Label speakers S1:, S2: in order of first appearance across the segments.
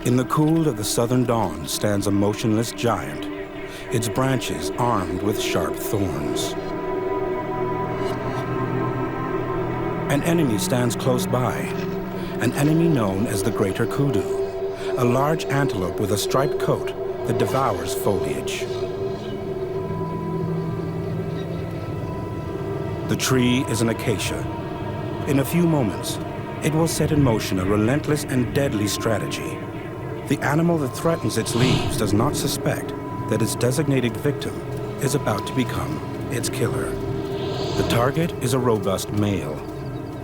S1: In the cool of the southern dawn stands a motionless giant, its branches armed with sharp thorns. An enemy stands close by, an enemy known as the greater kudu, a large antelope with a striped coat that devours foliage. The tree is an acacia. In a few moments, it will set in motion a relentless and deadly strategy. The animal that threatens its leaves does not suspect that its designated victim is about to become its killer. The target is a robust male.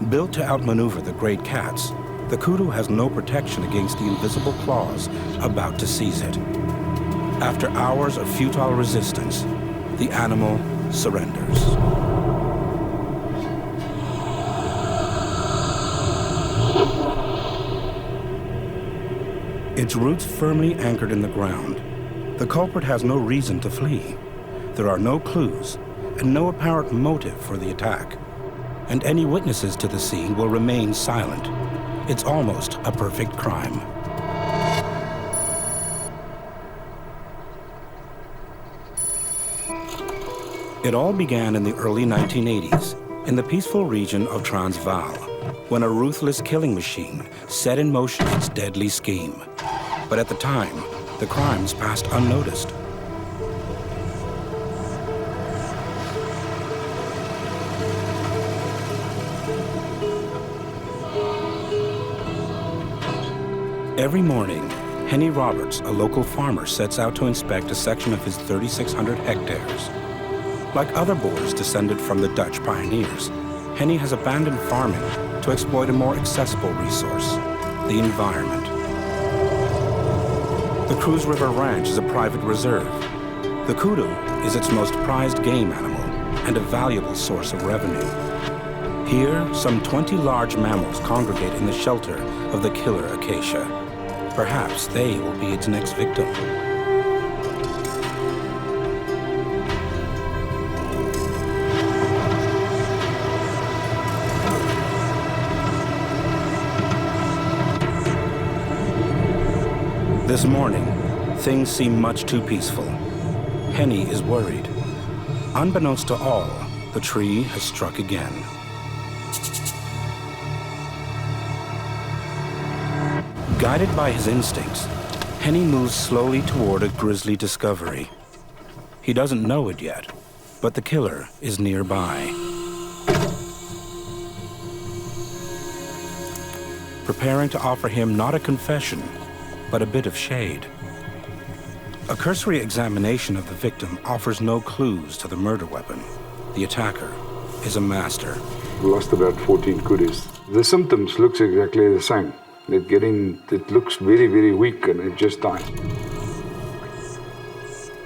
S1: Built to outmaneuver the great cats, the kudu has no protection against the invisible claws about to seize it. After hours of futile resistance, the animal surrenders. Its roots firmly anchored in the ground, the culprit has no reason to flee. There are no clues and no apparent motive for the attack. And any witnesses to the scene will remain silent. It's almost a perfect crime. It all began in the early 1980s in the peaceful region of Transvaal, when a ruthless killing machine set in motion its deadly scheme. But at the time, the crimes passed unnoticed. Every morning, Henny Roberts, a local farmer, sets out to inspect a section of his 3,600 hectares. Like other Boers descended from the Dutch pioneers, Henny has abandoned farming to exploit a more accessible resource, the environment. The Cruise River Ranch is a private reserve. The kudu is its most prized game animal and a valuable source of revenue. Here, some 20 large mammals congregate in the shelter of the killer acacia. Perhaps they will be its next victim. This morning, things seem much too peaceful. Henny is worried. Unbeknownst to all, the tree has struck again. Guided by his instincts, Henny moves slowly toward a grisly discovery. He doesn't know it yet, but the killer is nearby. Preparing to offer him not a confession, but a bit of shade. A cursory examination of the victim offers no clues to the murder weapon. The attacker is a master.
S2: We lost about 14 kudus. The symptoms looks exactly the same. It looks very, very weak and it just died.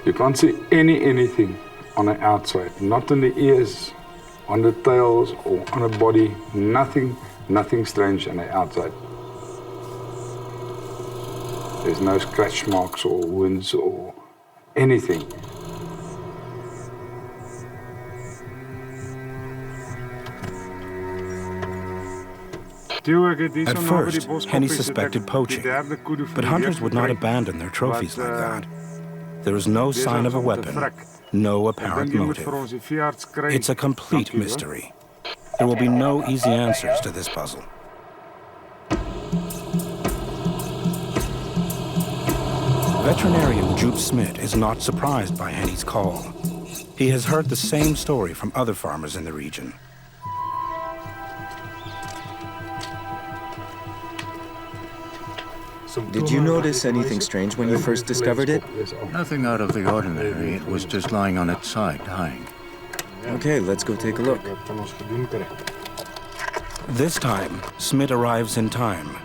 S2: You can't see anything on the outside, not on the ears, on the tails or on the body, nothing strange on the outside. There's no scratch marks or wounds or anything.
S1: At first, Henny suspected poaching, but hunters would not abandon their trophies like that. There is no sign of a weapon, no apparent motive. It's a complete mystery. There will be no easy answers to this puzzle. Veterinarian Joop Smit is not surprised by Henny's call. He has heard the same story from other farmers in the region.
S3: Did you notice anything strange when you first discovered it?
S4: Nothing out of the ordinary. It was just lying on its side, dying.
S3: Okay, let's go take a look.
S1: This time, Smit arrives in time.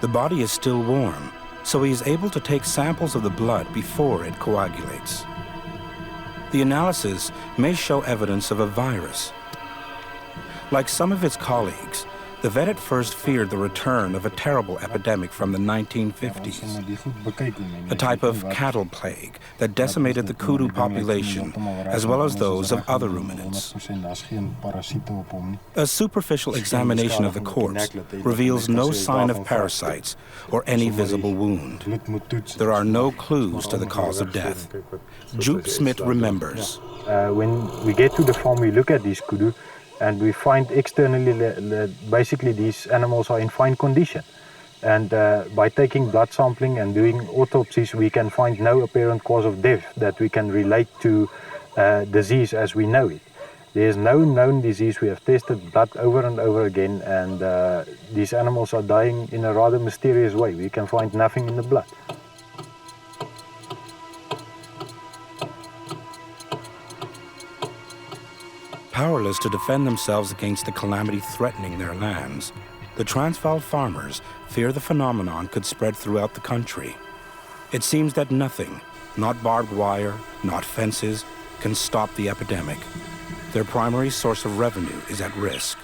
S1: The body is still warm, so he is able to take samples of the blood before it coagulates. The analysis may show evidence of a virus. Like some of its colleagues, The vet at first feared the return of a terrible epidemic from the 1950s, a type of cattle plague that decimated the kudu population, as well as those of other ruminants. A superficial examination of the corpse reveals no sign of parasites or any visible wound. There are no clues to the cause of death. Joop Smit remembers.
S5: When we get to the farm, we look at these kudu, and we find externally basically these animals are in fine condition. And by taking blood sampling and doing autopsies, we can find no apparent cause of death that we can relate to disease as we know it. There is no known disease. We have tested blood over and over again, and these animals are dying in a rather mysterious way. We can find nothing in the blood.
S1: Powerless to defend themselves against the calamity threatening their lands, the Transvaal farmers fear the phenomenon could spread throughout the country. It seems that nothing, not barbed wire, not fences, can stop the epidemic. Their primary source of revenue is at risk.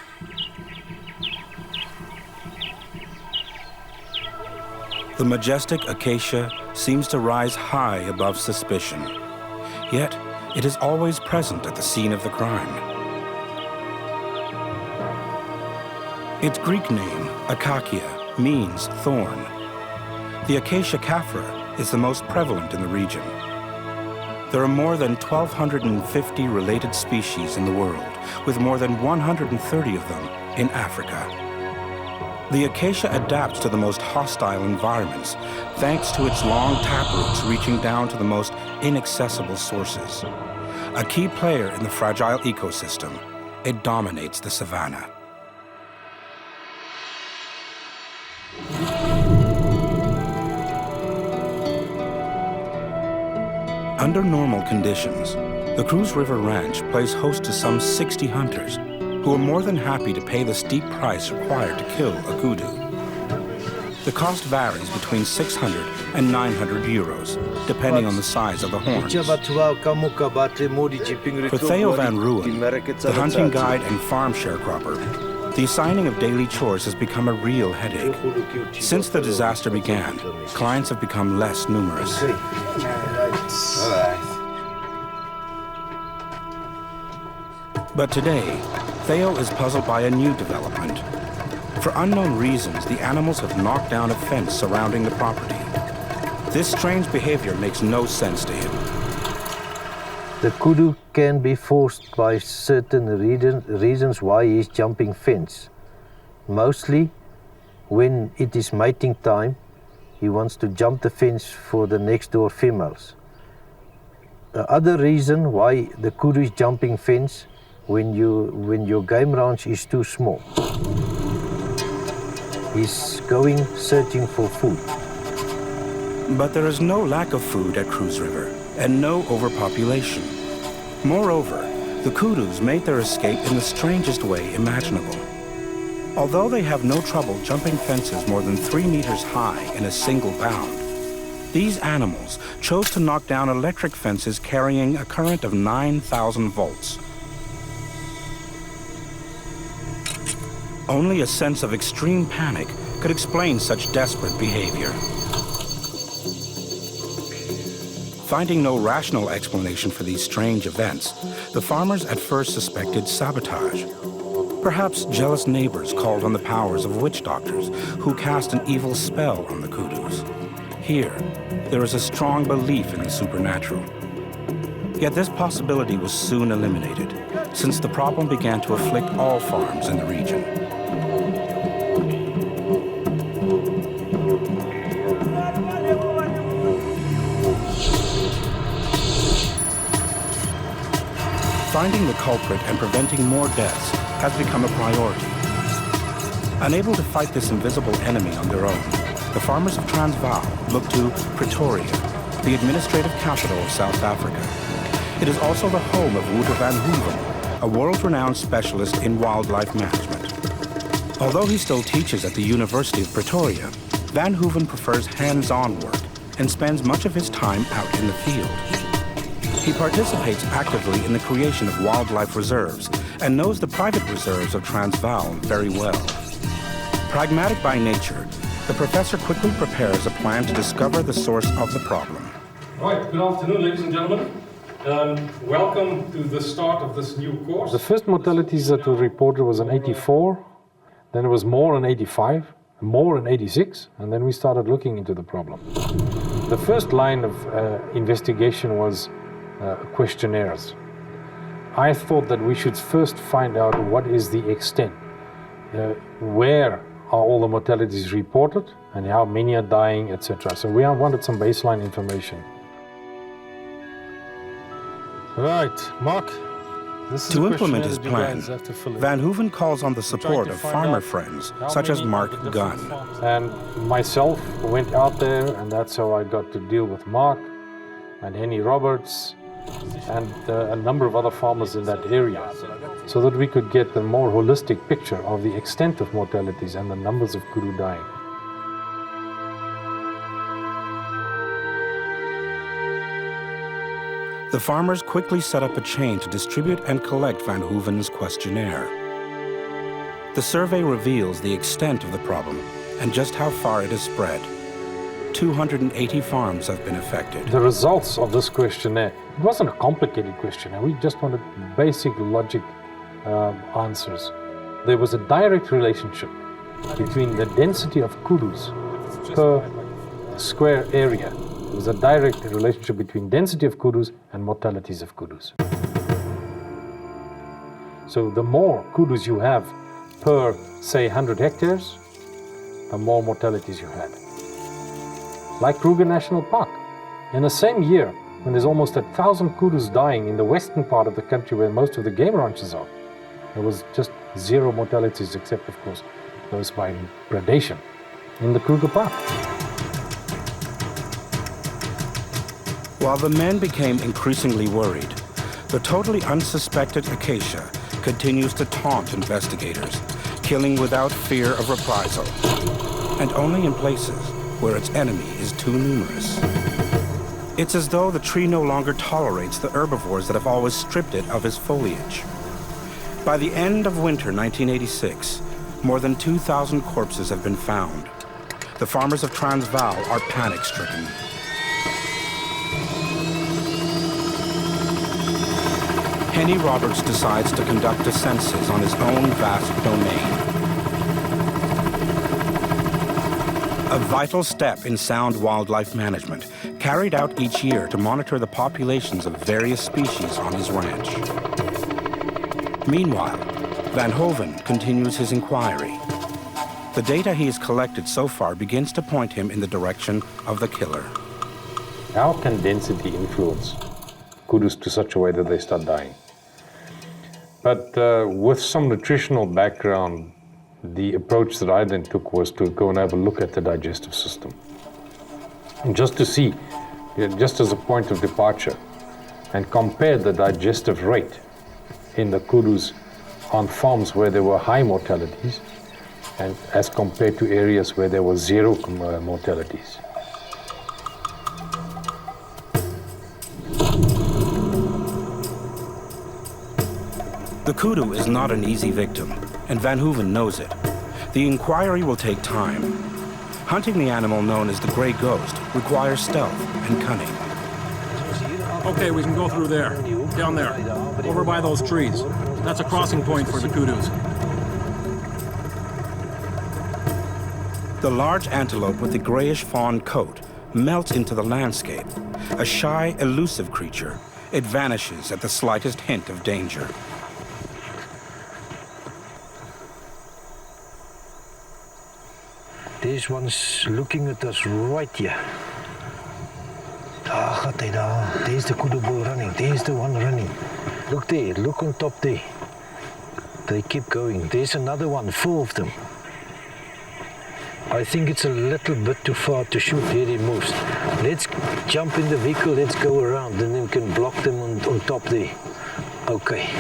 S1: The majestic acacia seems to rise high above suspicion, yet it is always present at the scene of the crime. Its Greek name, Akakia, means thorn. The Acacia caphora is the most prevalent in the region. There are more than 1,250 related species in the world, with more than 130 of them in Africa. The acacia adapts to the most hostile environments, thanks to its long taproots reaching down to the most inaccessible sources. A key player in the fragile ecosystem, it dominates the savanna. Under normal conditions, the Cruz River Ranch plays host to some 60 hunters who are more than happy to pay the steep price required to kill a kudu. The cost varies between 600 and 900 euros, depending on the size of the horns. For Theo Van Ruyen, the hunting guide and farm sharecropper, the assigning of daily chores has become a real headache. Since the disaster began, clients have become less numerous. But today, Theo is puzzled by a new development. For unknown reasons, the animals have knocked down a fence surrounding the property. This strange behavior makes no sense to him.
S5: The kudu can be forced by certain reasons why he's jumping fence. Mostly when it is mating time, he wants to jump the fence for the next door females. The other reason why the kudu is jumping fence when your game ranch is too small. He's going searching for food.
S1: But there is no lack of food at Cruz River and no overpopulation. Moreover, the kudus made their escape in the strangest way imaginable. Although they have no trouble jumping fences more than 3 meters high in a single bound, these animals chose to knock down electric fences carrying a current of 9,000 volts. Only a sense of extreme panic could explain such desperate behavior. Finding no rational explanation for these strange events, the farmers at first suspected sabotage. Perhaps jealous neighbors called on the powers of witch doctors who cast an evil spell on the kudus. Here, there is a strong belief in the supernatural. Yet this possibility was soon eliminated, since the problem began to afflict all farms in the region. Finding the culprit and preventing more deaths has become a priority. Unable to fight this invisible enemy on their own, the farmers of Transvaal look to Pretoria, the administrative capital of South Africa. It is also the home of Wouter van Hoeven, a world-renowned specialist in wildlife management. Although he still teaches at the University of Pretoria, Van Hoeven prefers hands-on work and spends much of his time out in the field. He participates actively in the creation of wildlife reserves and knows the private reserves of Transvaal very well. Pragmatic by nature, the professor quickly prepares a plan to discover the source of the problem.
S6: Right, good afternoon, ladies and gentlemen. Welcome to the start of this new course.
S7: The first mortalities that were reported was in 84, then it was more in 85, more in 86, and then we started looking into the problem. The first line of investigation was questionnaires. I thought that we should first find out what is the extent, where are all the mortalities reported, and how many are dying, etc. So we wanted some baseline information. Right, Mark. This is
S1: To implement his plan, Van Hooven calls on the support of farmer friends, such as Mark Gunn.
S7: And myself went out there, and that's how I got to deal with Mark and Henny Roberts and a number of other farmers in that area, so that we could get a more holistic picture of the extent of mortalities and the numbers of kudu dying.
S1: The farmers quickly set up a chain to distribute and collect Van Hooven's questionnaire. The survey reveals the extent of the problem and just how far it has spread. 280 farms have been affected.
S7: The results of this questionnaire, it wasn't a complicated questionnaire, we just wanted basic logic answers. There was a direct relationship between the density of kudus per square area. There was a direct relationship between density of kudus and mortalities of kudus. So the more kudus you have per, say, 100 hectares, the more mortalities you had. Like Kruger National Park. In the same year, when there's almost 1,000 kudus dying in the western part of the country where most of the game ranches are, there was just 0 mortalities, except, of course, those by predation in the Kruger Park.
S1: While the men became increasingly worried, the totally unsuspected acacia continues to taunt investigators, killing without fear of reprisal, and only in places where its enemy is too numerous. It's as though the tree no longer tolerates the herbivores that have always stripped it of its foliage. By the end of winter 1986, more than 2,000 corpses have been found. The farmers of Transvaal are panic-stricken. Henny Roberts decides to conduct a census on his own vast domain. A vital step in sound wildlife management, carried out each year to monitor the populations of various species on his ranch. Meanwhile, Van Hooven continues his inquiry. The data he has collected so far begins to point him in the direction of the killer.
S7: How can density influence kudus to such a way that they start dying? But with some nutritional background, the approach that I then took was to go and have a look at the digestive system. And just to see, just as a point of departure, and compare the digestive rate in the kudus on farms where there were high mortalities and as compared to areas where there was 0 mortalities.
S1: The kudu is not an easy victim, and Van Hooven knows it. The inquiry will take time. Hunting the animal known as the gray ghost requires stealth and cunning.
S6: Okay, we can go through there, down there, over by those trees. That's a crossing point for the kudus.
S1: The large antelope with the grayish fawn coat melts into the landscape. A shy, elusive creature, it vanishes at the slightest hint of danger.
S8: There's one's looking at us right here. There's the kudu bull running. There's the one running. Look there, look on top there. They keep going. There's another one, 4 of them. I think it's a little bit too far to shoot. There he moves. Let's jump in the vehicle, let's go around, and then we can block them on top there. Okay.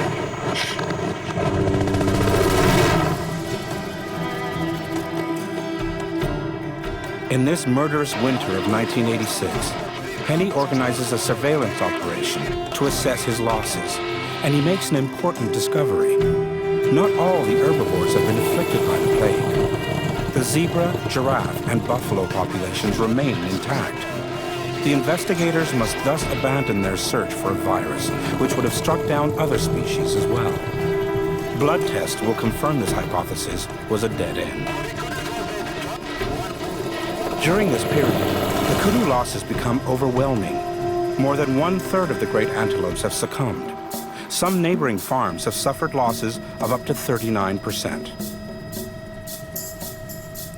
S1: In this murderous winter of 1986, Henny organizes a surveillance operation to assess his losses, and he makes an important discovery. Not all the herbivores have been afflicted by the plague. the zebra, giraffe, and buffalo populations remain intact. The investigators must thus abandon their search for a virus, which would have struck down other species as well. Blood tests will confirm this hypothesis was a dead end. During this period, the kudu losses become overwhelming. More than 1/3 of the great antelopes have succumbed. Some neighboring farms have suffered losses of up to 39%.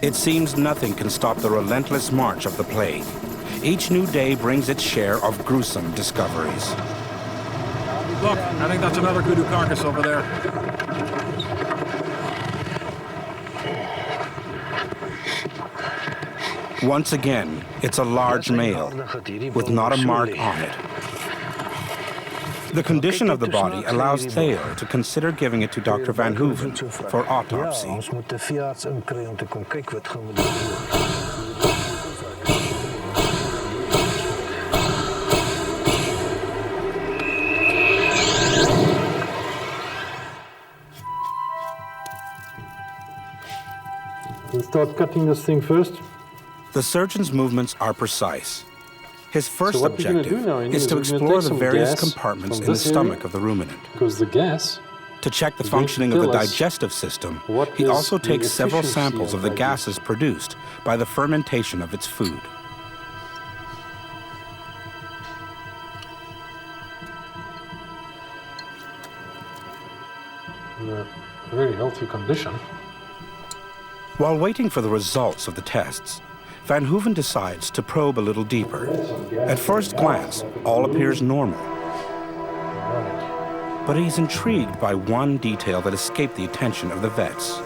S1: It seems nothing can stop the relentless march of the plague. Each new day brings its share of gruesome discoveries.
S6: Look, I think that's another kudu carcass over there.
S1: Once again, it's a large male with not a mark on it. The condition of the body allows Theo to consider giving it to Dr. Van Hoeven for autopsy.
S7: We'll start cutting this thing first.
S1: The surgeon's movements are precise. His first
S7: So what we're gonna
S1: objective
S7: do now, Indy,
S1: is
S7: is
S1: to
S7: we're gonna
S1: explore
S7: take
S1: the
S7: some
S1: various
S7: gas
S1: compartments
S7: from
S1: in the
S7: this
S1: stomach
S7: area.
S1: of the ruminant.
S7: Because the gas,
S1: To check the
S7: is going to
S1: functioning of the
S7: tell us
S1: digestive system,
S7: what
S1: he
S7: is
S1: also
S7: the
S1: takes several
S7: efficiency
S1: samples
S7: of
S1: of the
S7: digestion.
S1: gases produced by the fermentation of its food.
S7: in a very healthy condition.
S1: While waiting for the results of the tests, Van Hoeven decides to probe a little deeper. At first glance, all appears normal. But he's intrigued by one detail that escaped the attention of the vets.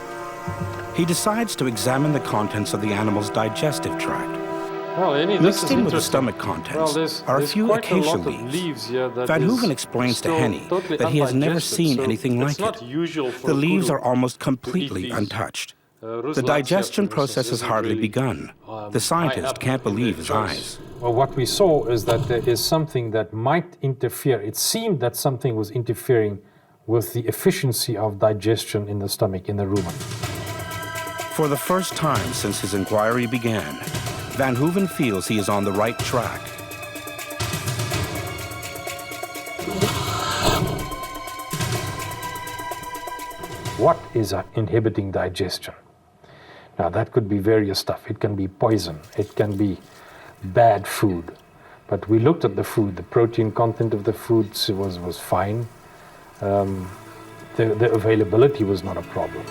S1: He decides to examine the contents of the animal's digestive tract.
S7: Well, Annie, this
S1: Mixed
S7: is
S1: in with the
S7: interesting.
S1: stomach contents
S7: Well, there's
S1: are a few
S7: quite
S1: acacia
S7: a lot
S1: leaves.
S7: of leaves here that
S1: Van
S7: is
S1: Hoeven explains to
S7: still
S1: Henny
S7: totally
S1: that he has never
S7: undigested,
S1: seen
S7: so
S1: anything
S7: it's
S1: like
S7: not
S1: it.
S7: usual for
S1: The
S7: a
S1: leaves
S7: kudu
S1: are almost
S7: to eat
S1: completely
S7: these.
S1: untouched. The
S7: Ruslandia,
S1: digestion
S7: for
S1: process
S7: instance,
S1: has
S7: isn't
S1: hardly
S7: really,
S1: begun. The
S7: high
S1: scientist
S7: up
S1: can't
S7: in their
S1: believe his
S7: choice.
S1: eyes.
S7: Well, what we saw is that there is something that might interfere. It seemed that something was interfering with the efficiency of digestion in the stomach, in the rumen.
S1: For the first time since his inquiry began, Van Hoeven feels he is on the right track.
S7: What is inhibiting digestion? Now, that could be various stuff. It can be poison. It can be bad food. But we looked at the food. The protein content of the foods was fine. The availability was not a problem.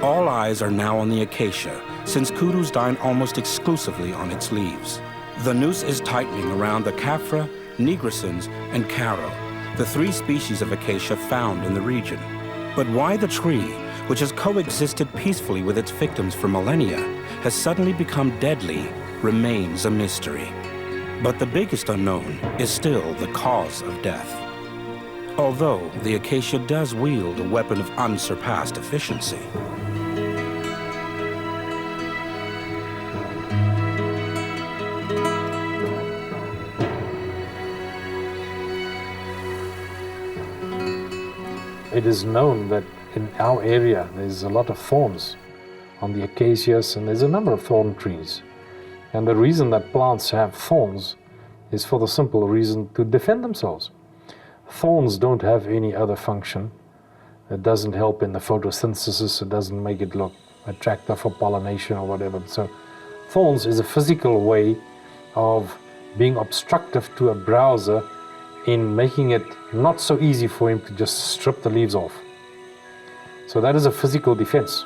S1: All eyes are now on the acacia, since kudus dine almost exclusively on its leaves. The noose is tightening around the caphra, nigriscens, and caro, the three species of acacia found in the region. But why the tree, which has coexisted peacefully with its victims for millennia, has suddenly become deadly, remains a mystery. But the biggest unknown is still the cause of death. Although the acacia does wield a weapon of unsurpassed efficiency.
S7: It is known that in our area there's a lot of thorns on the acacias, and there's a number of thorn trees. And the reason that plants have thorns is for the simple reason to defend themselves. Thorns don't have any other function. It doesn't help in the photosynthesis. It doesn't make it look attractive for pollination or whatever. So thorns is a physical way of being obstructive to a browser in making it not so easy for him to just strip the leaves off. So that is a physical defense.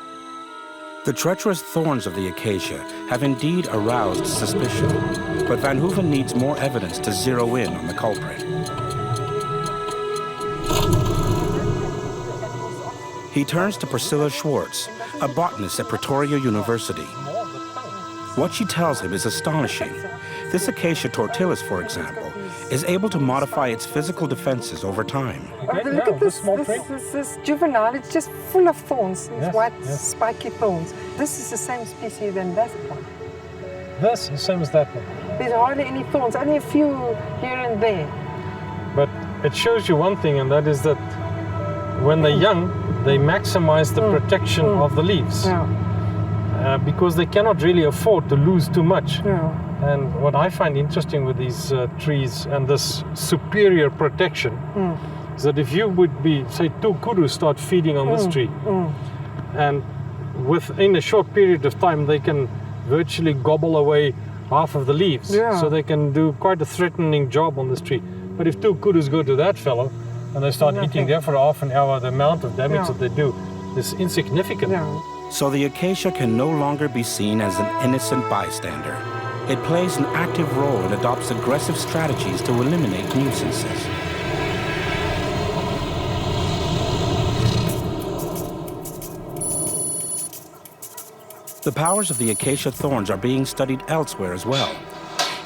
S1: The treacherous thorns of the acacia have indeed aroused suspicion, but Van Hoeven needs more evidence to zero in on the culprit. He turns to Priscilla Schwartz, a botanist at Pretoria University. What she tells him is astonishing. This Acacia tortilis, for example, is able to modify its physical defenses over time.
S9: Look at this juvenile, it's just full of thorns, it's white spiky thorns. This is the same species than that one.
S7: This is the same as that one.
S9: There's hardly any thorns, only a few here and there.
S7: But it shows you one thing, and that is that when they're young,
S6: they maximize the protection of the leaves. Because they cannot really afford to lose too much. And what I find interesting with these trees and this superior protection is that if you would be, say, 2 kudus start feeding on this tree, and within a short period of time they can virtually gobble away half of the leaves. So they can do quite a threatening job on this tree. But if 2 kudus go to that fellow and they start eating there for half an hour, the amount of damage that they do is insignificant.
S1: So the acacia can no longer be seen as an innocent bystander. It plays an active role and adopts aggressive strategies to eliminate nuisances. The powers of the acacia thorns are being studied elsewhere as well.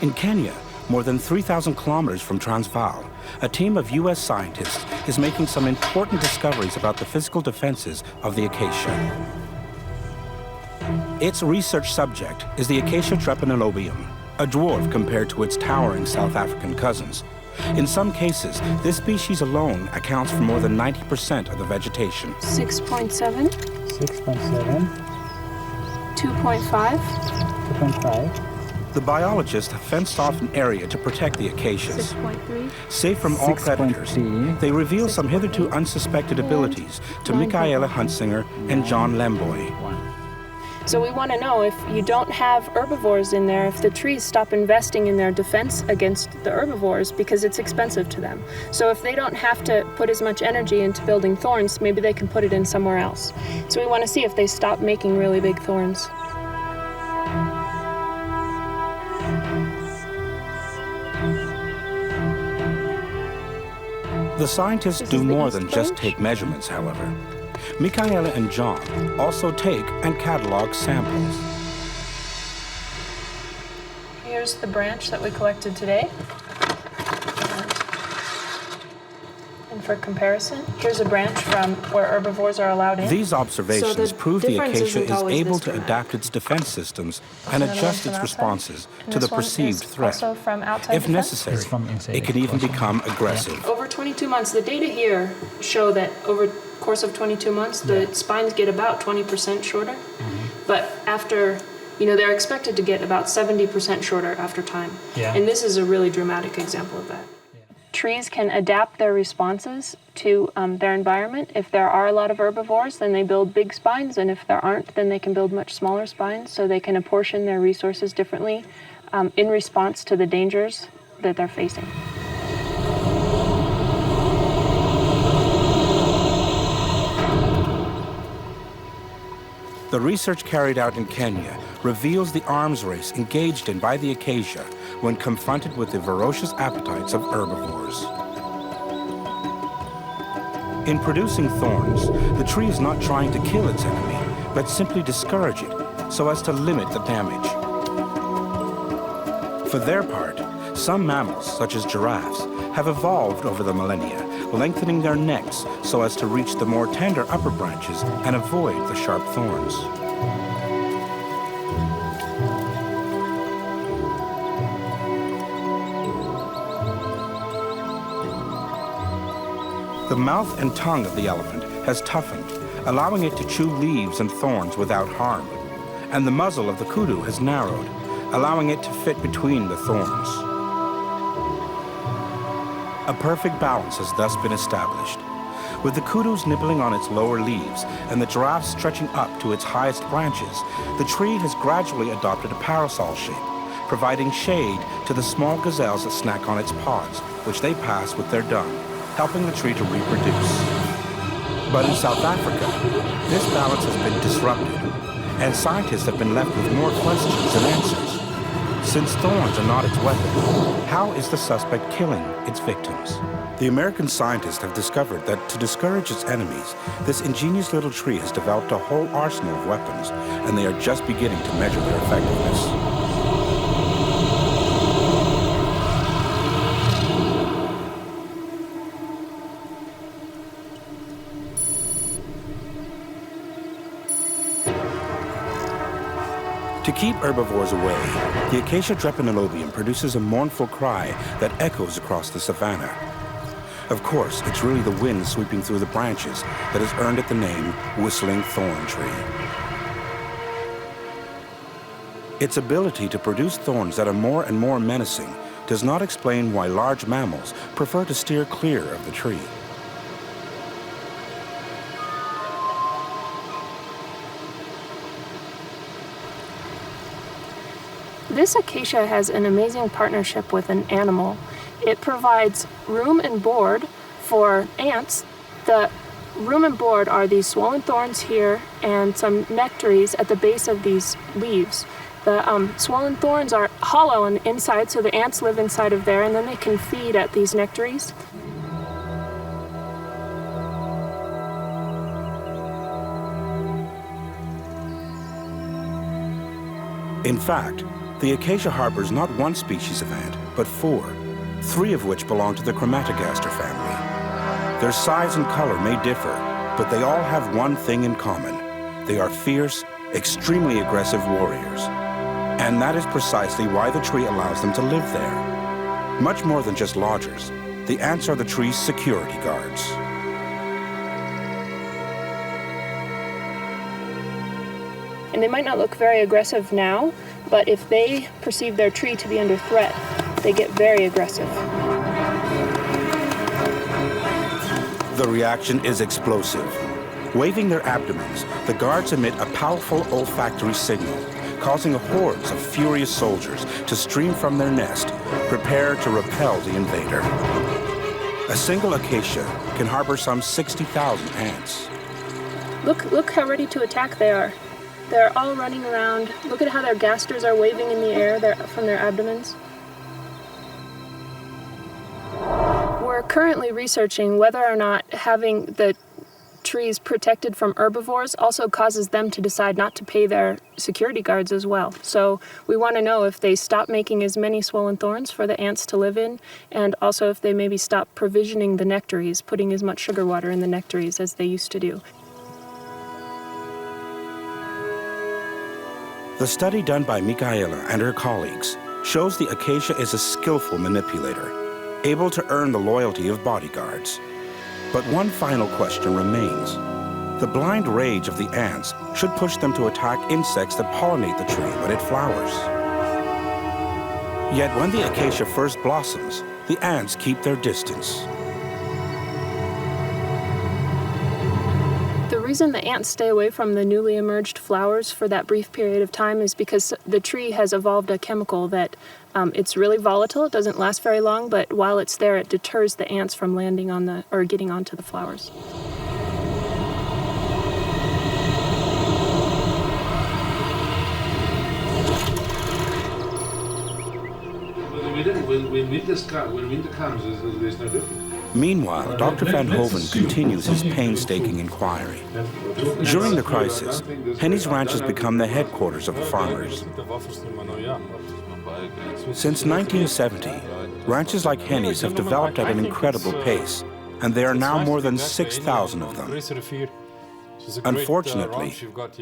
S1: In Kenya, more than 3,000 kilometers from Transvaal, a team of US scientists is making some important discoveries about the physical defenses of the acacia. Its research subject is the Acacia drepanalobium, a dwarf compared to its towering South African cousins. In some cases, this species alone accounts for more than 90% of the vegetation.
S10: 6.7.
S11: 6.7.
S10: 2.5.
S11: 2.5.
S1: The biologists have fenced off an area to protect the acacias.
S10: 6.3.
S1: Safe from all predators, they reveal some hitherto unsuspected abilities to Michaela Huntsinger and John Lemboy.
S10: So we want to know if you don't have herbivores in there, if the trees stop investing in their defense against the herbivores because it's expensive to them. So if they don't have to put as much energy into building thorns, maybe they can put it in somewhere else. So we want to see if they stop making really big thorns.
S1: The scientists do more than just take measurements, however. Michaela and John also take and catalog samples.
S10: Here's the branch that we collected today. And for comparison, here's a branch from where herbivores are allowed in.
S1: These observations prove the acacia is able to adapt its defense systems and adjust its responses to the perceived threat. If necessary, it can even become aggressive.
S10: Over 22 months, the data here show that over the course of 22 months, the spines get about 20% shorter. But after, they're expected to get about 70% shorter after time. And this is a really dramatic example of that. Trees can adapt their responses to their environment. If there are a lot of herbivores, then they build big spines, and if there aren't, then they can build much smaller spines, so they can apportion their resources differently in response to the dangers that they're facing.
S1: The research carried out in Kenya reveals the arms race engaged in by the acacia when confronted with the ferocious appetites of herbivores. In producing thorns, the tree is not trying to kill its enemy, but simply discourage it so as to limit the damage. For their part, some mammals, such as giraffes, have evolved over the millennia, lengthening their necks so as to reach the more tender upper branches and avoid the sharp thorns. The mouth and tongue of the elephant has toughened, allowing it to chew leaves and thorns without harm. And the muzzle of the kudu has narrowed, allowing it to fit between the thorns. A perfect balance has thus been established. With the kudus nibbling on its lower leaves and the giraffe stretching up to its highest branches, the tree has gradually adopted a parasol shape, providing shade to the small gazelles that snack on its pods, which they pass with their dung, helping the tree to reproduce. But in South Africa, this balance has been disrupted, and scientists have been left with more questions than answers. Since thorns are not its weapon, how is the suspect killing its victims? The American scientists have discovered that to discourage its enemies, this ingenious little tree has developed a whole arsenal of weapons, and they are just beginning to measure their effectiveness. To keep herbivores away, the Acacia drepanalobium produces a mournful cry that echoes across the savanna. Of course, it's really the wind sweeping through the branches that has earned it the name whistling thorn tree. Its ability to produce thorns that are more and more menacing does not explain why large mammals prefer to steer clear of the tree.
S10: This acacia has an amazing partnership with an animal. It provides room and board for ants. The room and board are these swollen thorns here and some nectaries at the base of these leaves. The swollen thorns are hollow on the inside, so the ants live inside of there, and then they can feed at these nectaries.
S1: In fact, the acacia harbors not one species of ant, but 4, 3 of which belong to the chromatogaster family. Their size and color may differ, but they all have one thing in common. They are fierce, extremely aggressive warriors. And that is precisely why the tree allows them to live there. Much more than just lodgers, the ants are the tree's security guards.
S10: And they might not look very aggressive now, but if they perceive their tree to be under threat, they get very aggressive.
S1: The reaction is explosive. Waving their abdomens, the guards emit a powerful olfactory signal, causing hordes of furious soldiers to stream from their nest, prepared to repel the invader. A single acacia can harbor some 60,000 ants.
S10: Look how ready to attack they are. They're all running around. Look at how their gasters are waving in the air from their abdomens. We're currently researching whether or not having the trees protected from herbivores also causes them to decide not to pay their security guards as well. So we want to know if they stop making as many swollen thorns for the ants to live in, and also if they maybe stop provisioning the nectaries, putting as much sugar water in the nectaries as they used to do.
S1: The study done by Michaela and her colleagues shows the acacia is a skillful manipulator, able to earn the loyalty of bodyguards. But one final question remains. The blind rage of the ants should push them to attack insects that pollinate the tree when it flowers. Yet when the acacia first blossoms, the ants keep their distance.
S10: The reason the ants stay away from the newly emerged flowers for that brief period of time is because the tree has evolved a chemical that it's really volatile. It doesn't last very long, but while it's there, it deters the ants from landing on or getting onto the flowers.
S2: When winter comes, there's no difference.
S1: Meanwhile, Dr. Van Hoven continues his painstaking inquiry. During the crisis, Henny's ranch has become the headquarters of the farmers. Since 1970, ranches like Henny's have developed at an incredible pace, and there are now more than 6,000 of them. Unfortunately,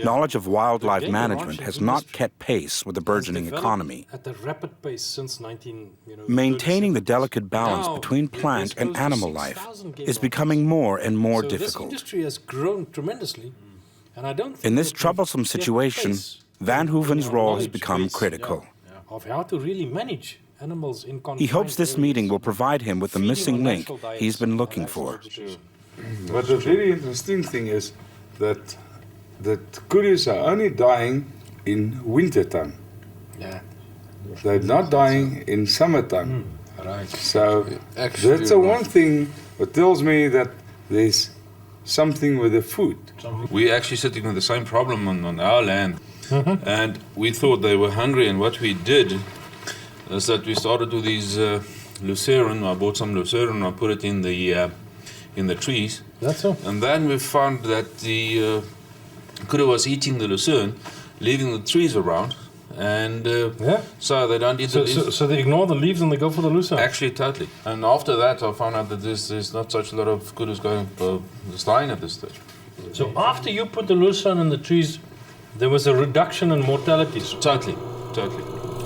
S1: knowledge of wildlife management has not kept pace with the burgeoning economy.
S6: At a rapid pace since
S1: Maintaining the delicate balance between plant and animal life is becoming more and more difficult.
S6: This industry has grown tremendously, and I don't think
S1: In this troublesome situation, Van Hoven's role has become critical.
S6: Of how to really manage animals in
S1: He hopes this meeting will provide him with the missing link he's been looking for.
S2: But the very interesting thing is that kudus are only dying in wintertime.
S6: Yeah.
S2: They're not dying in summertime.
S12: Right.
S2: So that's the one thing that tells me that there's something with the food.
S12: We're actually sitting with the same problem on our land. And we thought they were hungry, and what we did is that we started with these lucerne. I bought some lucerne, I put it in the trees.
S6: That's so.
S12: And then we found that the kudu was eating the lucerne, leaving the trees around, and so they don't eat the leaves.
S6: So they ignore the leaves and they go for the lucerne?
S12: Actually, totally. And after that, I found out that there's not such a lot of kudus dying at this stage.
S6: So after you put the lucerne in the trees, there was a reduction in mortality.
S12: Totally.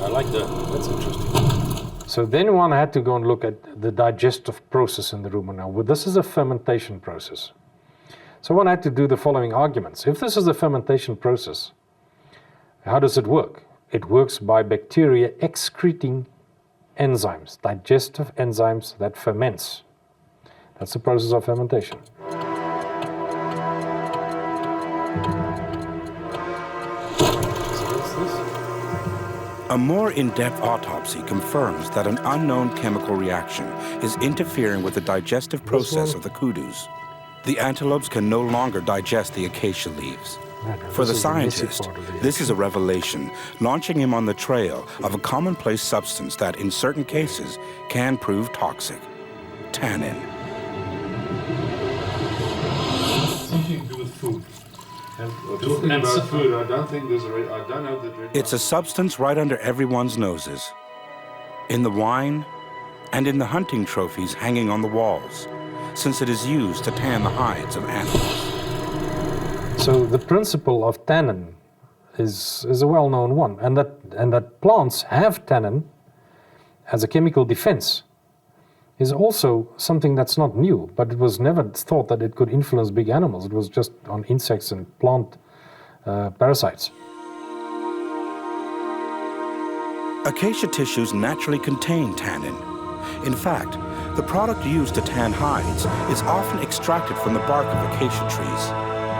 S6: I like that. That's interesting.
S7: So then one had to go and look at the digestive process in the rumen. Now, well, this is a fermentation process. So one had to do the following arguments. If this is a fermentation process, how does it work? It works by bacteria excreting enzymes, digestive enzymes that ferments. That's the process of fermentation.
S1: A more in-depth autopsy confirms that an unknown chemical reaction is interfering with the digestive process of the kudus. The antelopes can no longer digest the acacia leaves. For the scientist, this is a revelation, launching him on the trail of a commonplace substance that, in certain cases, can prove toxic: tannin.
S12: Something to do with food. Talking about food, I don't think there's I don't know that.
S1: It's a substance right under everyone's noses, in the wine and in the hunting trophies hanging on the walls, since it is used to tan the hides of animals.
S7: So the principle of tannin is a well-known one, and that plants have tannin as a chemical defense is also something that's not new, but it was never thought that it could influence big animals. It was just on insects and plant parasites.
S1: Acacia tissues naturally contain tannin. In fact, the product used to tan hides is often extracted from the bark of acacia trees.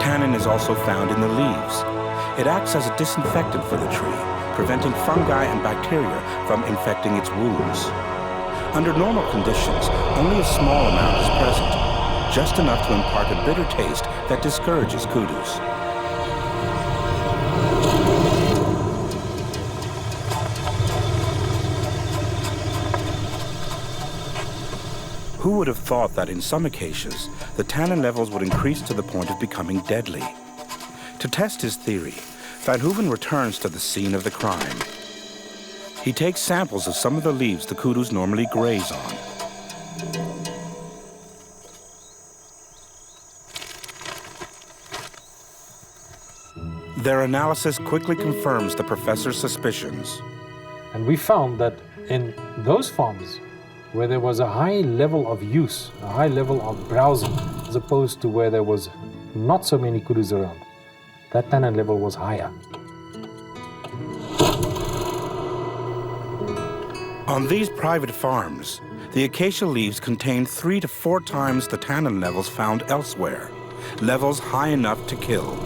S1: Tannin is also found in the leaves. It acts as a disinfectant for the tree, preventing fungi and bacteria from infecting its wounds. Under normal conditions, only a small amount is present, just enough to impart a bitter taste that discourages kudus. Who would have thought that in some acacias, the tannin levels would increase to the point of becoming deadly? To test his theory, Van Hooven returns to the scene of the crime. He takes samples of some of the leaves the kudus normally graze on. Their analysis quickly confirms the professor's suspicions.
S7: And we found that in those farms where there was a high level of use, a high level of browsing, as opposed to where there was not so many kudus around, that tannin level was higher.
S1: On these private farms, the acacia leaves contain 3 to 4 times the tannin levels found elsewhere, levels high enough to kill.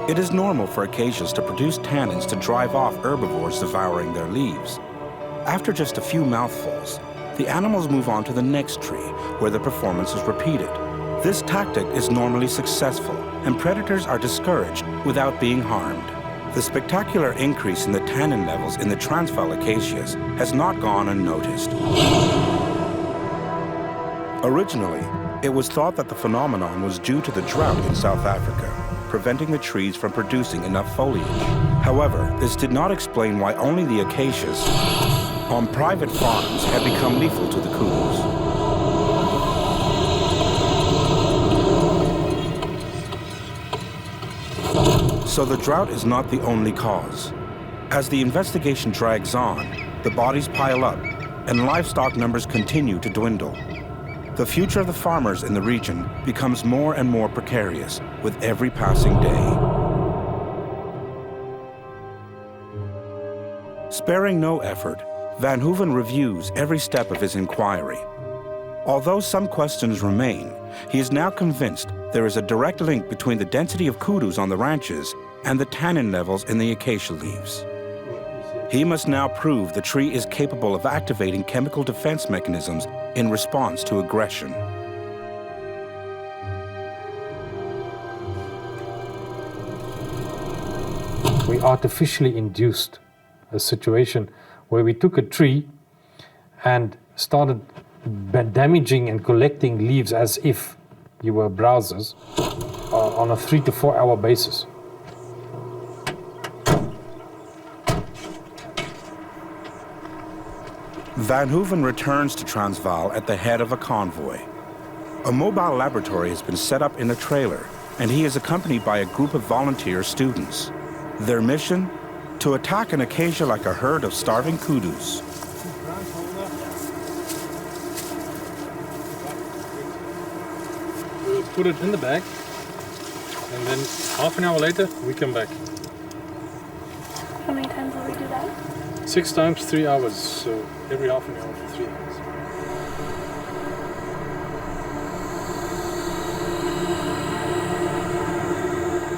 S1: It is normal for acacias to produce tannins to drive off herbivores devouring their leaves. After just a few mouthfuls, the animals move on to the next tree, where the performance is repeated. This tactic is normally successful, and predators are discouraged without being harmed. The spectacular increase in the tannin levels in the Transvaal acacias has not gone unnoticed. Originally, it was thought that the phenomenon was due to the drought in South Africa, preventing the trees from producing enough foliage. However, this did not explain why only the acacias on private farms had become lethal to the kudus. So the drought is not the only cause. As the investigation drags on, the bodies pile up and livestock numbers continue to dwindle. The future of the farmers in the region becomes more and more precarious with every passing day. Sparing no effort, Van Hooven reviews every step of his inquiry. Although some questions remain, he is now convinced there is a direct link between the density of kudus on the ranches and the tannin levels in the acacia leaves. He must now prove the tree is capable of activating chemical defense mechanisms in response to aggression.
S7: We artificially induced a situation where we took a tree and started damaging and collecting leaves as if you were browsers on a 3 to 4 hour basis.
S1: Van Hooven returns to Transvaal at the head of a convoy. A mobile laboratory has been set up in a trailer, and he is accompanied by a group of volunteer students. Their mission? To attack an acacia like a herd of starving kudus.
S6: We'll put it in the bag, and then half an hour later, we come back.
S10: How many times will we do that?
S6: 6 times 3 hours, so every half an hour for 3 hours.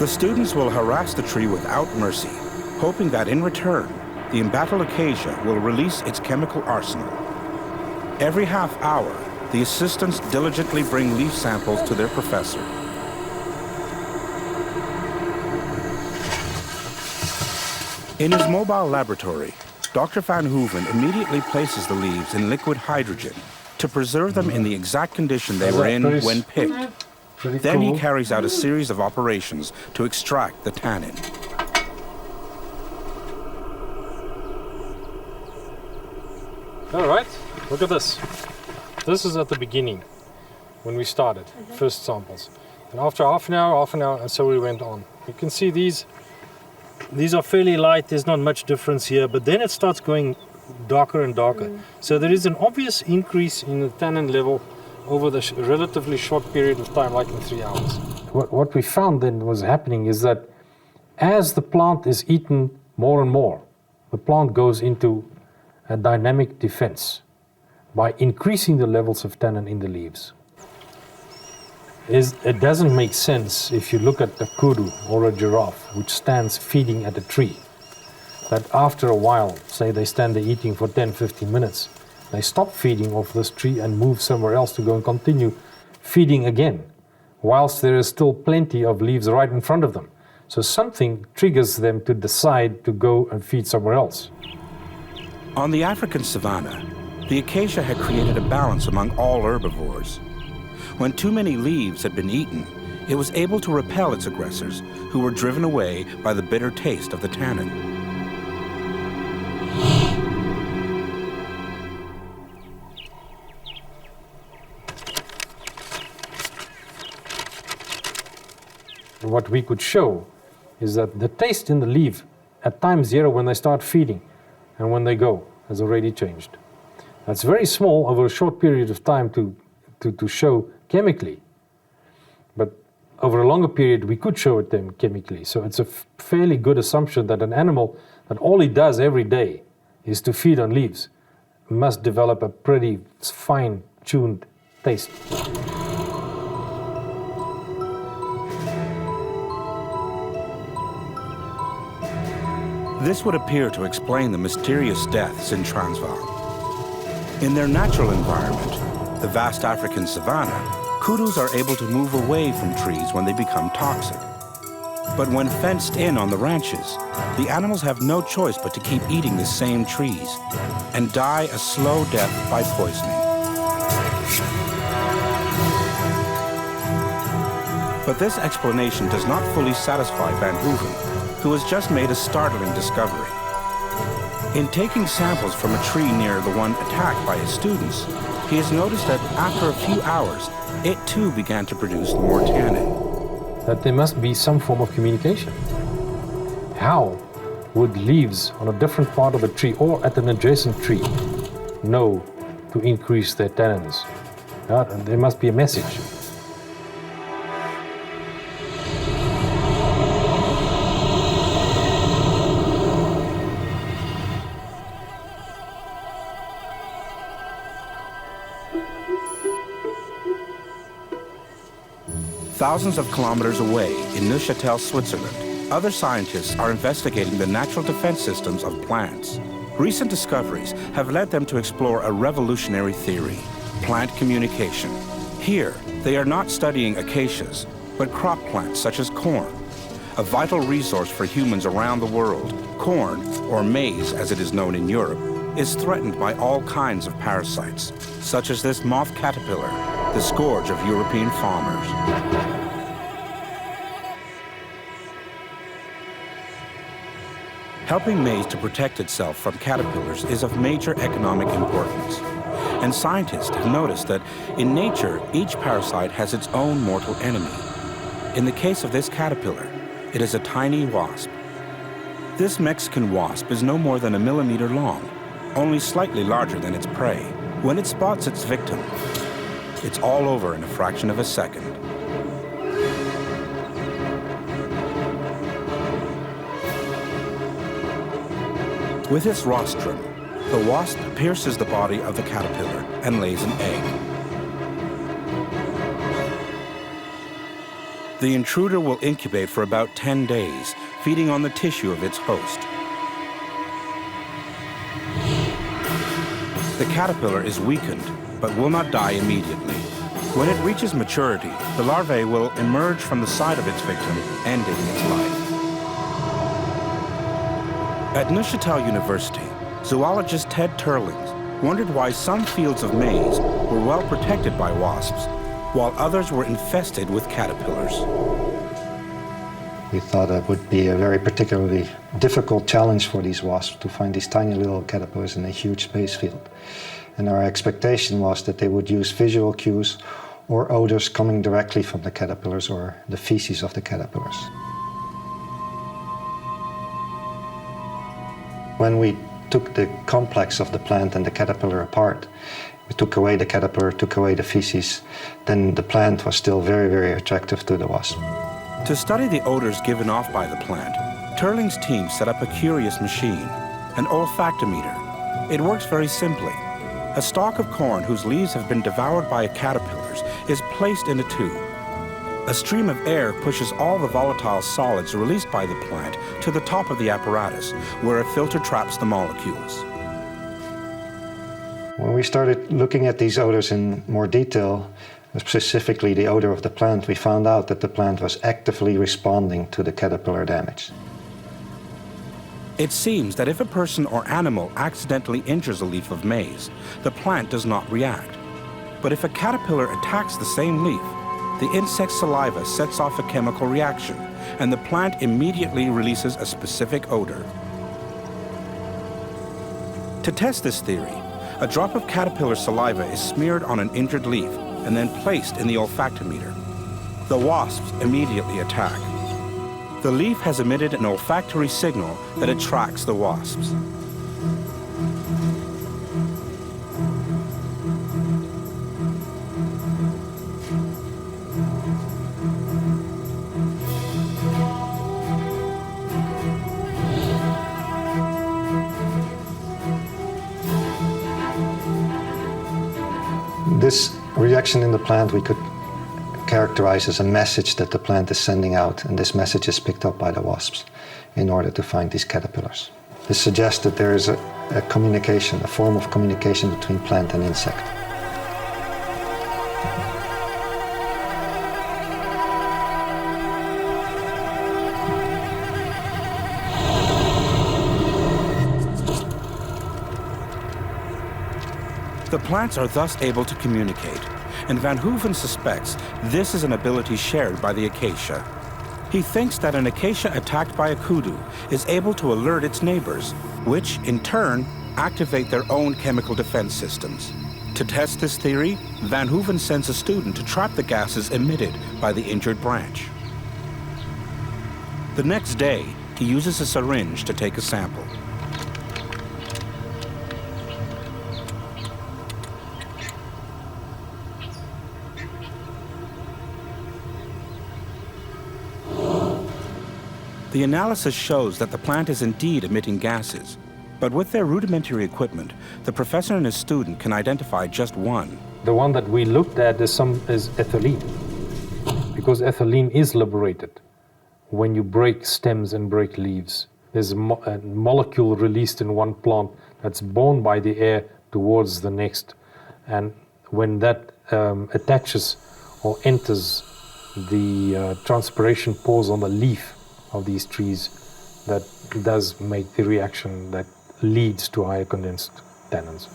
S1: The students will harass the tree without mercy, hoping that in return, the embattled acacia will release its chemical arsenal. Every half hour, the assistants diligently bring leaf samples to their professor. In his mobile laboratory, Dr. Van Hooven immediately places the leaves in liquid hydrogen to preserve them in the exact condition they were in when picked. Then he carries out a series of operations to extract the tannin.
S6: All right, look at this. This is at the beginning, when we started, first samples. And after half an hour, and so we went on. You can see these are fairly light, there's not much difference here, but then it starts going darker and darker. So there is an obvious increase in the tannin level over the relatively short period of time, like in 3 hours. What we found then was happening is that as the plant is eaten more and more, the plant goes into a dynamic defense by increasing the levels of tannin in the leaves. It doesn't make sense if you look at a kudu or a giraffe which stands feeding at a tree, that after a while, say they stand there eating for 10-15 minutes, they stop feeding off this tree and move somewhere else to go and continue feeding again, whilst there is still plenty of leaves right in front of them. So something triggers them to decide to go and feed somewhere else.
S1: On the African savanna, the acacia had created a balance among all herbivores. When too many leaves had been eaten, it was able to repel its aggressors, who were driven away by the bitter taste of the tannin.
S6: What we could show is that the taste in the leaf at time 0 when they start feeding and when they go has already changed. That's very small over a short period of time to show chemically, but over a longer period we could show it them chemically. So it's a fairly good assumption that an animal that all it does every day is to feed on leaves must develop a pretty fine-tuned taste.
S1: This would appear to explain the mysterious deaths in Transvaal. In their natural environment, the vast African savanna, kudus are able to move away from trees when they become toxic. But when fenced in on the ranches, the animals have no choice but to keep eating the same trees and die a slow death by poisoning. But this explanation does not fully satisfy Van Hooven, who has just made a startling discovery. In taking samples from a tree near the one attacked by his students, he has noticed that after a few hours, it too began to produce more tannin.
S6: That there must be some form of communication. How would leaves on a different part of a tree or at an adjacent tree know to increase their tannins? There must be a message.
S1: Thousands of kilometers away in Neuchâtel, Switzerland, other scientists are investigating the natural defense systems of plants. Recent discoveries have led them to explore a revolutionary theory: plant communication. Here, they are not studying acacias, but crop plants such as corn. A vital resource for humans around the world, corn, or maize as it is known in Europe, is threatened by all kinds of parasites, such as this moth caterpillar, the scourge of European farmers. Helping maize to protect itself from caterpillars is of major economic importance. And scientists have noticed that in nature, each parasite has its own mortal enemy. In the case of this caterpillar, it is a tiny wasp. This Mexican wasp is no more than 1 millimeter long, only slightly larger than its prey. When it spots its victim, it's all over in a fraction of a second. With its rostrum, the wasp pierces the body of the caterpillar and lays an egg. The intruder will incubate for about 10 days, feeding on the tissue of its host. The caterpillar is weakened, but will not die immediately. When it reaches maturity, the larvae will emerge from the side of its victim, ending its life. At Neuchâtel University, zoologist Ted Turlings wondered why some fields of maize were well protected by wasps, while others were infested with caterpillars.
S13: We thought it would be a very particularly difficult challenge for these wasps to find these tiny little caterpillars in a huge space field. And our expectation was that they would use visual cues or odors coming directly from the caterpillars or the feces of the caterpillars. When we took the complex of the plant and the caterpillar apart, we took away the caterpillar, took away the feces, then the plant was still very, very attractive to the wasp.
S1: To study the odors given off by the plant, Turling's team set up a curious machine, an olfactometer. It works very simply. A stalk of corn whose leaves have been devoured by caterpillars is placed in a tube. A stream of air pushes all the volatile solids released by the plant to the top of the apparatus, where a filter traps the molecules.
S13: When we started looking at these odors in more detail, specifically the odor of the plant, we found out that the plant was actively responding to the caterpillar damage.
S1: It seems that if a person or animal accidentally injures a leaf of maize, the plant does not react. But if a caterpillar attacks the same leaf, the insect's saliva sets off a chemical reaction, and the plant immediately releases a specific odor. To test this theory, a drop of caterpillar saliva is smeared on an injured leaf and then placed in the olfactometer. The wasps immediately attack. The leaf has emitted an olfactory signal that attracts the wasps.
S13: This reaction in the plant we could characterize as a message that the plant is sending out, and this message is picked up by the wasps in order to find these caterpillars. This suggests that there is a communication, a form of communication between plant and insect.
S1: The plants are thus able to communicate, and Van Hooven suspects this is an ability shared by the acacia. He thinks that an acacia attacked by a kudu is able to alert its neighbors, which, in turn, activate their own chemical defense systems. To test this theory, Van Hooven sends a student to trap the gases emitted by the injured branch. The next day, he uses a syringe to take a sample. The analysis shows that the plant is indeed emitting gases, but with their rudimentary equipment, the professor and his student can identify just one.
S7: The one that we looked at is ethylene, because ethylene is liberated when you break stems and break leaves. There's a molecule released in one plant that's borne by the air towards the next, and when that attaches or enters the transpiration pores on the leaf of these trees, that does make the reaction that leads to higher condensed tannins.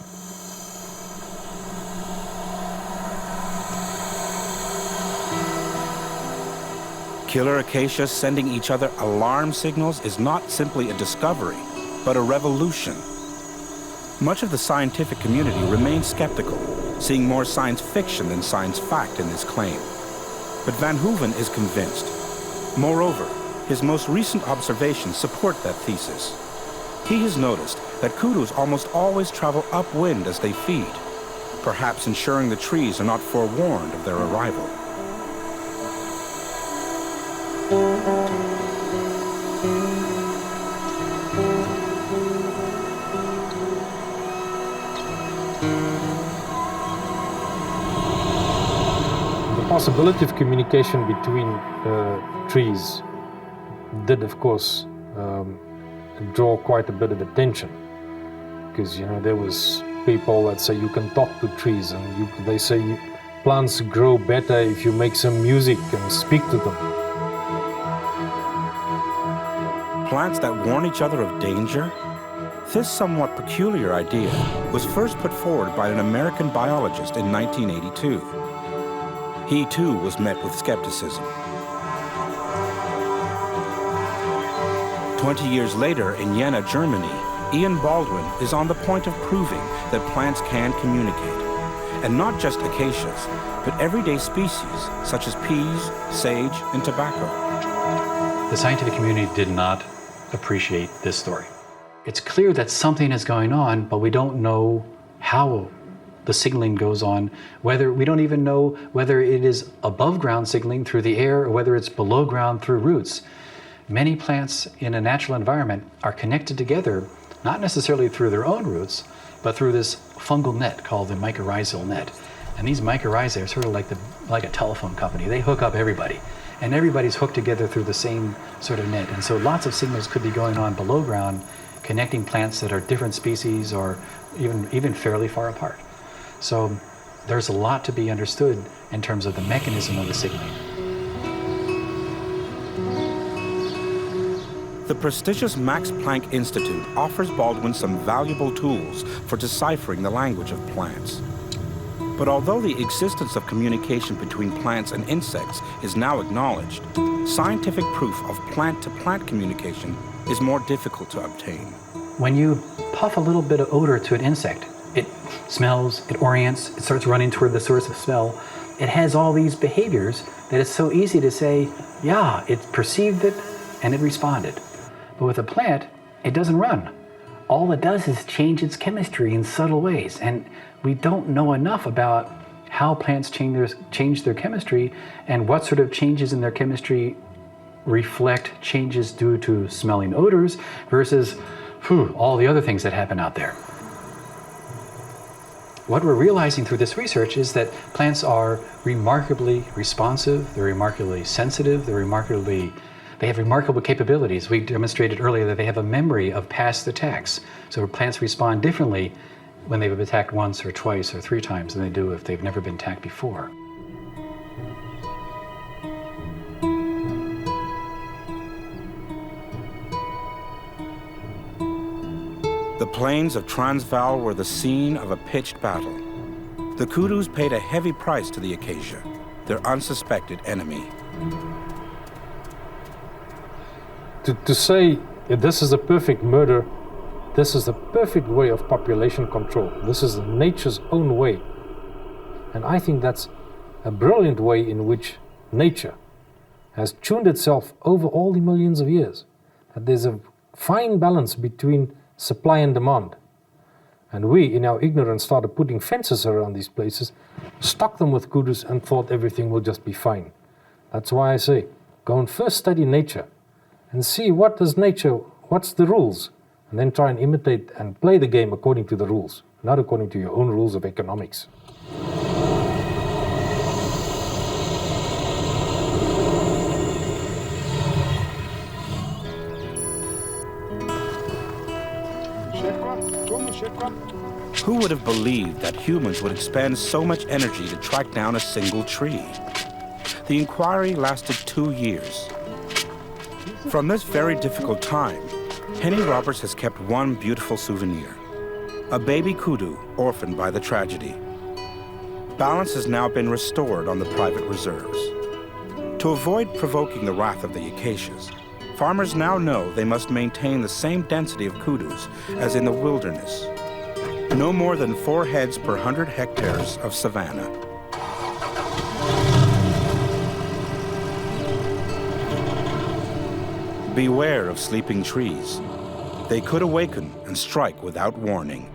S1: Killer acacias sending each other alarm signals is not simply a discovery, but a revolution. Much of the scientific community remains skeptical, seeing more science fiction than science fact in this claim. But Van Hoeven is convinced. Moreover, his most recent observations support that thesis. He has noticed that kudus almost always travel upwind as they feed, perhaps ensuring the trees are not forewarned of their arrival.
S6: The possibility of communication between trees did, of course, draw quite a bit of attention, because there was people that say you can talk to trees, and they say plants grow better if you make some music and speak to them.
S1: Plants that warn each other of danger? This somewhat peculiar idea was first put forward by an American biologist in 1982. He too was met with skepticism. 20 years later in Jena, Germany, Ian Baldwin is on the point of proving that plants can communicate. And not just acacias, but everyday species such as peas, sage, and tobacco.
S14: The scientific community did not appreciate this story. It's clear that something is going on, but we don't know how the signaling goes on, we don't even know whether it is above ground signaling through the air or whether it's below ground through roots. Many plants in a natural environment are connected together, not necessarily through their own roots, but through this fungal net called the mycorrhizal net. And these mycorrhizae are sort of like a telephone company. They hook up everybody, and everybody's hooked together through the same sort of net. And so lots of signals could be going on below ground, connecting plants that are different species or even fairly far apart. So there's a lot to be understood in terms of the mechanism of the signaling.
S1: The prestigious Max Planck Institute offers Baldwin some valuable tools for deciphering the language of plants. But although the existence of communication between plants and insects is now acknowledged, scientific proof of plant-to-plant communication is more difficult to obtain.
S14: When you puff a little bit of odor to an insect, it smells, it orients, it starts running toward the source of smell. It has all these behaviors that it's so easy to say, yeah, it perceived it and it responded. But with a plant, it doesn't run. All it does is change its chemistry in subtle ways. And we don't know enough about how plants change their chemistry and what sort of changes in their chemistry reflect changes due to smelling odors versus all the other things that happen out there. What we're realizing through this research is that plants are remarkably responsive, they're remarkably sensitive, they have remarkable capabilities. We demonstrated earlier that they have a memory of past attacks. So plants respond differently when they've been attacked once or twice or 3 times than they do if they've never been attacked before.
S1: The plains of Transvaal were the scene of a pitched battle. The kudus paid a heavy price to the acacia, their unsuspected enemy.
S6: To say this is a perfect murder, this is the perfect way of population control. This is nature's own way. And I think that's a brilliant way in which nature has tuned itself over all the millions of years. That there's a fine balance between supply and demand. And we, in our ignorance, started putting fences around these places, stocked them with kudus, and thought everything will just be fine. That's why I say, go and first study nature and see what's the rules, and then try and imitate and play the game according to the rules, not according to your own rules of economics.
S1: Who would have believed that humans would expend so much energy to track down a single tree? The inquiry lasted 2 years. From this very difficult time, Henny Roberts has kept one beautiful souvenir, a baby kudu orphaned by the tragedy. Balance has now been restored on the private reserves. To avoid provoking the wrath of the acacias, farmers now know they must maintain the same density of kudus as in the wilderness. No more than 4 heads per 100 hectares of savanna. Beware of sleeping trees. They could awaken and strike without warning.